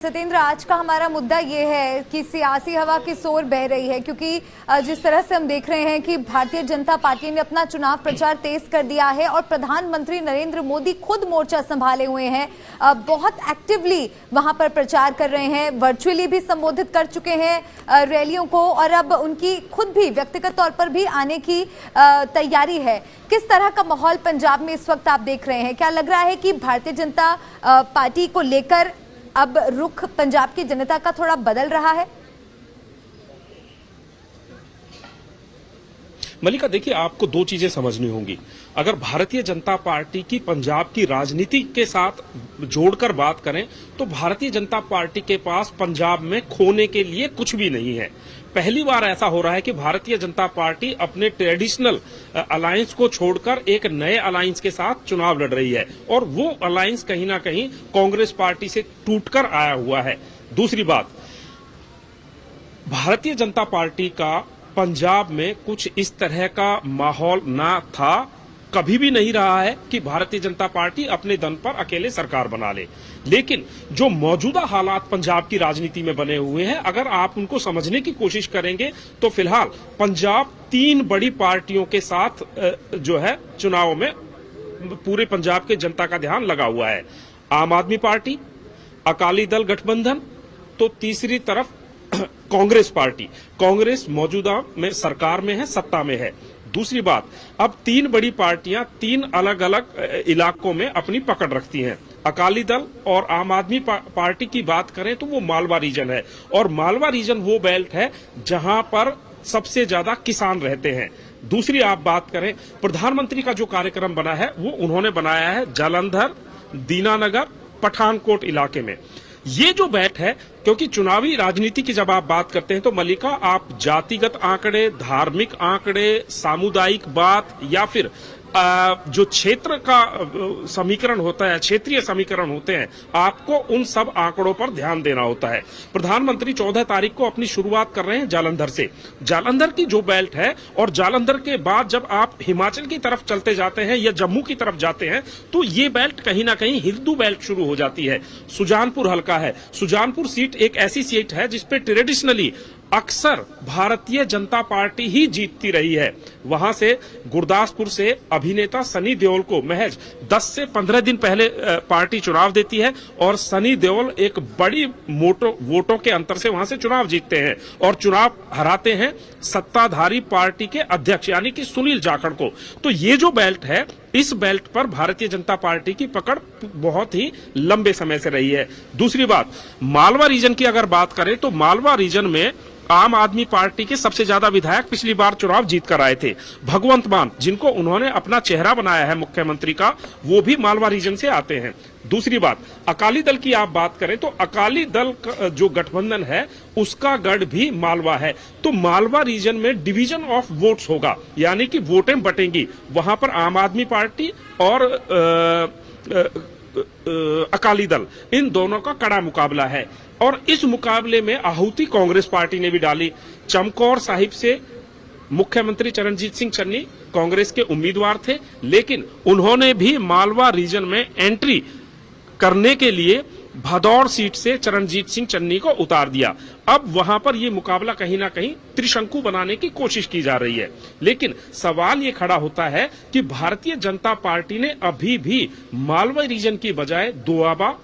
सत्येंद्र, आज का हमारा मुद्दा ये है कि सियासी हवा किस ओर बह रही है, क्योंकि जिस तरह से हम देख रहे हैं कि भारतीय जनता पार्टी ने अपना चुनाव प्रचार तेज कर दिया है और प्रधानमंत्री नरेंद्र मोदी खुद मोर्चा संभाले हुए हैं, बहुत एक्टिवली वहां पर प्रचार कर रहे हैं, वर्चुअली भी संबोधित कर चुके हैं रैलियों को और अब उनकी खुद भी व्यक्तिगत तौर पर भी आने की तैयारी है। किस तरह का माहौल पंजाब में इस वक्त आप देख रहे हैं? क्या लग रहा है कि भारतीय जनता पार्टी को लेकर अब रुख पंजाब की जनता का थोड़ा बदल रहा है? मलिका, देखिए, आपको दो चीजें समझनी होंगी। अगर भारतीय जनता पार्टी की पंजाब की राजनीति के साथ जोड़कर बात करें तो भारतीय जनता पार्टी के पास पंजाब में खोने के लिए कुछ भी नहीं है। पहली बार ऐसा हो रहा है कि भारतीय जनता पार्टी अपने ट्रेडिशनल अलायंस को छोड़कर एक नए अलायंस के साथ चुनाव लड़ रही है और वो अलायंस कहीं ना कहीं कांग्रेस पार्टी से टूटकर आया हुआ है। दूसरी बात, भारतीय जनता पार्टी का पंजाब में कुछ इस तरह का माहौल ना था, कभी भी नहीं रहा है कि भारतीय जनता पार्टी अपने दम पर अकेले सरकार बना ले। लेकिन जो मौजूदा हालात पंजाब की राजनीति में बने हुए हैं, अगर आप उनको समझने की कोशिश करेंगे तो फिलहाल पंजाब तीन बड़ी पार्टियों के साथ जो है चुनाव में पूरे पंजाब के जनता का ध्यान लगा हुआ है। आम आदमी पार्टी, अकाली दल गठबंधन, तो तीसरी तरफ कांग्रेस पार्टी। कांग्रेस मौजूदा में सरकार में है, सत्ता में है। दूसरी बात, अब तीन बड़ी पार्टियां तीन अलग अलग इलाकों में अपनी पकड़ रखती हैं। अकाली दल और आम आदमी पार्टी की बात करें तो वो मालवा रीजन है और मालवा रीजन वो बेल्ट है जहां पर सबसे ज्यादा किसान रहते हैं। दूसरी आप बात करें, प्रधानमंत्री का जो कार्यक्रम बना है वो उन्होंने बनाया है जालंधर, दीनानगर, पठानकोट इलाके में। ये जो बेल्ट है, क्योंकि चुनावी राजनीति की जब आप बात करते हैं तो मलिका, आप जातिगत आंकड़े, धार्मिक आंकड़े, सामुदायिक बात या फिर जो क्षेत्र का समीकरण होता है, क्षेत्रीय समीकरण होते हैं, आपको उन सब आंकड़ों पर ध्यान देना होता है। प्रधानमंत्री 14 तारीख को अपनी शुरुआत कर रहे हैं जालंधर से। जालंधर की जो बेल्ट है और जालंधर के बाद जब आप हिमाचल की तरफ चलते जाते हैं या जम्मू की तरफ जाते हैं तो ये बेल्ट कहीं ना कहीं हिंदू बेल्ट शुरू हो जाती है। सुजानपुर हल्का है। सुजानपुर सीट एक ऐसी सीट है जिसपे ट्रेडिशनली अक्सर भारतीय जनता पार्टी ही जीतती रही है। वहां से गुरदासपुर से अभिनेता सनी देओल को महज 10 से 15 दिन पहले पार्टी चुनाव देती है और सनी देओल एक बड़ी वोटों के अंतर से वहां से चुनाव जीतते हैं और चुनाव हराते हैं सत्ताधारी पार्टी के अध्यक्ष यानी कि सुनील जाखड़ को। तो ये जो बेल्ट है, इस बेल्ट पर भारतीय जनता पार्टी की पकड़ बहुत ही लंबे समय से रही है। दूसरी बात, मालवा रीजन की अगर बात करें तो मालवा रीजन में आम आदमी पार्टी के सबसे ज्यादा विधायक पिछली बार चुनाव जीत कर आए थे। भगवंत मान, जिनको उन्होंने अपना चेहरा बनाया है मुख्यमंत्री का, वो भी मालवा रीजन से आते हैं। दूसरी बात, अकाली दल की आप बात करें तो अकाली दल जो गठबंधन है उसका गढ़ भी मालवा है। तो मालवा रीजन में डिवीजन ऑफ वोट्स होगा, यानी कि वोटें बटेंगी। वहां पर आम आदमी पार्टी और अकाली दल, इन दोनों का कड़ा मुकाबला है और इस मुकाबले में आहुति कांग्रेस पार्टी ने भी डाली। चमकौर साहिब से मुख्यमंत्री चरणजीत सिंह चन्नी कांग्रेस के उम्मीदवार थे, लेकिन उन्होंने भी मालवा रीजन में एंट्री करने के लिए भदौर सीट से चरणजीत सिंह चन्नी को उतार दिया। अब वहां पर यह मुकाबला कहीं ना कहीं त्रिशंकु बनाने की कोशिश की जा रही है। लेकिन सवाल ये खड़ा होता है कि भारतीय जनता पार्टी ने अभी भी मालवा रीजन की बजाय दोआबा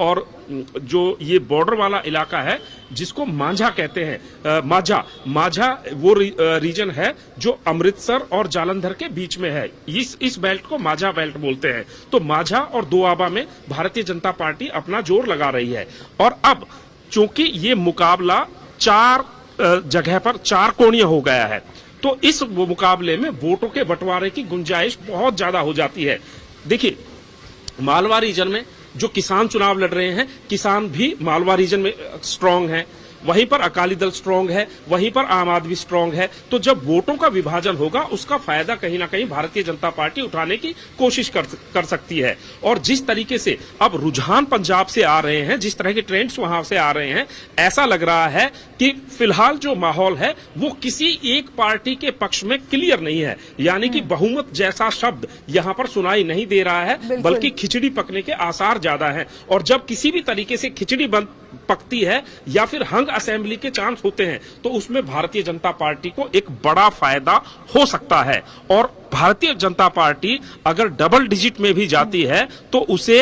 और जो ये बॉर्डर वाला इलाका है जिसको मांझा कहते हैं, मांझा वो रीजन है जो अमृतसर और जालंधर के बीच में है। इस बेल्ट को मांझा बेल्ट बोलते हैं। तो मांझा और दोआबा में भारतीय जनता पार्टी अपना जोर लगा रही है और अब चूंकि ये मुकाबला 4 जगह पर 4 कोणीय हो गया है तो इस मुकाबले में वोटों के बंटवारे की गुंजाइश बहुत ज्यादा हो जाती है। देखिए, मालवा रीजन में जो किसान चुनाव लड़ रहे हैं, किसान भी मालवा रीजन में स्ट्रांग है, वहीं पर अकाली दल स्ट्रांग है, वहीं पर आम आदमी स्ट्रांग है। तो जब वोटों का विभाजन होगा उसका फायदा कहीं ना कहीं भारतीय जनता पार्टी उठाने की कोशिश कर सकती है। और जिस तरीके से अब रुझान पंजाब से आ रहे हैं, जिस तरह के ट्रेंड्स वहां से आ रहे हैं, ऐसा लग रहा है कि फिलहाल जो माहौल है वो किसी एक पार्टी के पक्ष में क्लियर नहीं है, यानी कि बहुमत जैसा शब्द यहां पर सुनाई नहीं दे रहा है, बल्कि खिचड़ी पकने के आसार ज्यादा हैं। और जब किसी भी तरीके से खिचड़ी पकती है या फिर हंग असेंबली के चांस होते हैं, तो उसमें भारतीय जनता पार्टी को एक बड़ा फायदा हो सकता है। और भारतीय जनता पार्टी अगर डबल डिजिट में भी जाती है तो उसे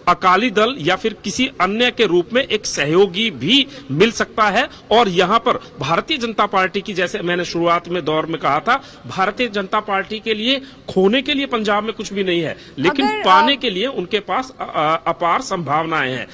अकाली दल या फिर किसी अन्य के रूप में एक सहयोगी भी मिल सकता है। और यहां पर भारतीय जनता पार्टी की, जैसे मैंने शुरुआत में दौर में कहा था, भारतीय जनता पार्टी के लिए खोने के लिए पंजाब में कुछ भी नहीं है, लेकिन पाने के लिए उनके पास अपार संभावनाएं हैं।